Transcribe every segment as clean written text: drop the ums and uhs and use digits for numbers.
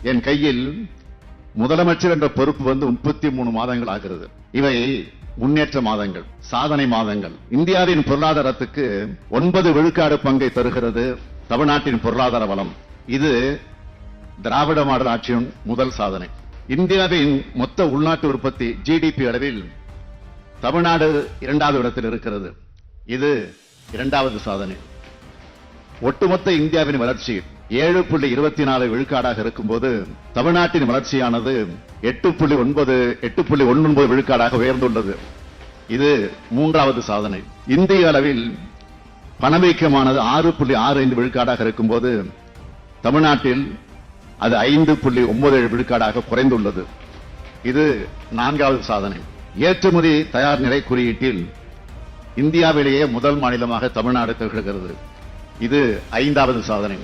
என் கையில் முதலமைச்சர் என்ற பொறுப்பு 33 மாதங்கள் ஆகிறது. இவை முன்னேற்ற மாதங்கள், சாதனை மாதங்கள். இந்தியாவின் பொருளாதாரத்துக்கு 9 விழுக்காடு பங்கை தருகிறது தமிழ்நாட்டின் பொருளாதார வளம். இது திராவிட மாடல் ஆட்சியின் முதல் சாதனை. இந்தியாவின் மொத்த உள்நாட்டு உற்பத்தி ஜிடிபி அளவில் தமிழ்நாடு 2வது இடத்தில் இருக்கிறது. இது 2வது சாதனை. ஒட்டுமொத்த இந்தியாவின் வளர்ச்சி 7.24 விழுக்காடாக இருக்கும்போது தமிழ்நாட்டின் வளர்ச்சியானது 8.19 விழுக்காடாக உயர்ந்துள்ளது. இது 3வது சாதனை. இந்திய அளவில் பணவீக்கமானது 6.65 விழுக்காடாக இருக்கும்போது தமிழ்நாட்டில் அது 5.97 விழுக்காடாக குறைந்துள்ளது. இது 4வது சாதனை. ஏற்றுமதி தயார் நிலை குறியீட்டில் இந்தியாவிலேயே முதல் மாநிலமாக தமிழ்நாடு திகழ்கிறது. இது 5வது சாதனை.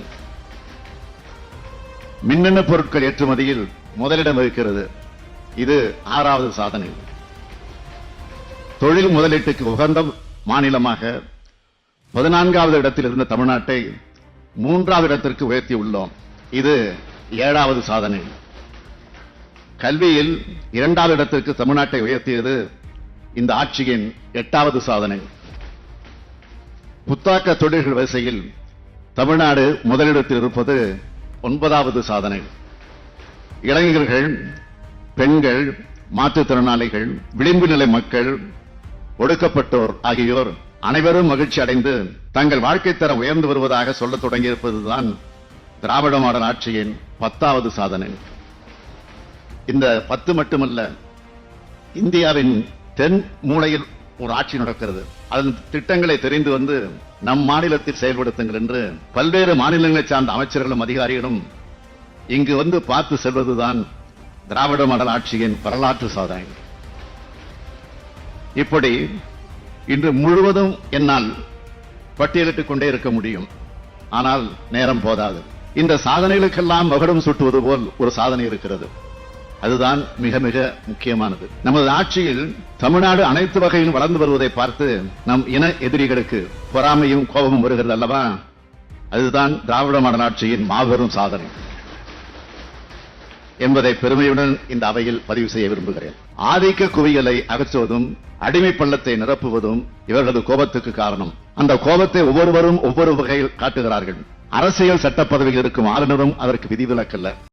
மின்னணு பொருட்கள் ஏற்றுமதியில் முதலிடம் வகிக்கிறது. இது 6வது சாதனை. தொழில் முதலீட்டுக்கு உகந்த மாநிலமாக 14வது இடத்தில் இருந்த தமிழ்நாட்டை 3வது இடத்திற்கு உயர்த்தியுள்ளோம். இது 7வது சாதனை. கல்வியில் 2வது இடத்திற்கு தமிழ்நாட்டை உயர்த்தியது இந்த ஆட்சியின் 8வது சாதனை. புத்தாக்க தொழில்கள் வரிசையில் தமிழ்நாடு முதலிடத்தில் இருப்பது 9வது சாதனை. இளைஞர்கள், பெண்கள், மாற்றுத்திறனாளிகள், விளிம்பு நிலை மக்கள், ஒடுக்கப்பட்டோர் ஆகியோர் அனைவரும் மகிழ்ச்சி அடைந்து தங்கள் வாழ்க்கை தரம் உயர்ந்து வருவதாக சொல்லத் தொடங்கியிருப்பதுதான் திராவிட மாடல் ஆட்சியின் 10வது சாதனை. இந்த 10 மட்டுமல்ல, இந்தியாவின் தென் மூலையில் ஒரு ஆட்சி நடக்கிறது. அதன் திட்டங்களை தெரிந்து வந்து நம் மாநிலத்தில் செயல்படுத்துங்கள் என்று பல்வேறு மாநிலங்களை சார்ந்த அமைச்சர்களும் அதிகாரிகளும் இங்கு வந்து பார்த்து செல்வதுதான் திராவிட மாடல் ஆட்சியின் வரலாற்று சாதனை. இப்படி இன்று முழுவதும் என்னால் பட்டியலிட்டுக் கொண்டே இருக்க முடியும். ஆனால் நேரம் போதாது. இந்த சாதனைகளுக்கெல்லாம் மகுடம் சூட்டுவது போல் ஒரு சாதனை இருக்கிறது. அதுதான் மிக மிக முக்கியமானது. நமது ஆட்சியில் தமிழ்நாடு அனைத்து வகையிலும் வளர்ந்து வருவதை பார்த்து நம் இன எதிரிகளுக்கு பொறாமையும் கோபமும் வருகிறது அல்லவா? அதுதான் திராவிட மாடல் ஆட்சியின் மாபெரும் சாதனை என்பதை பெருமையுடன் இந்த அவையில் பதிவு செய்ய விரும்புகிறேன். ஆதிக்க குவியலை அகற்றுவதும் அடிமை பள்ளத்தை நிரப்புவதும் இவர்களது கோபத்துக்கு காரணம். அந்த கோபத்தை ஒவ்வொருவரும் ஒவ்வொரு வகையில் காட்டுகிறார்கள். அரசியல் சட்ட பதவியில் இருக்கும் ஆளுநரும் அதற்கு விதிவிலக்கல்ல.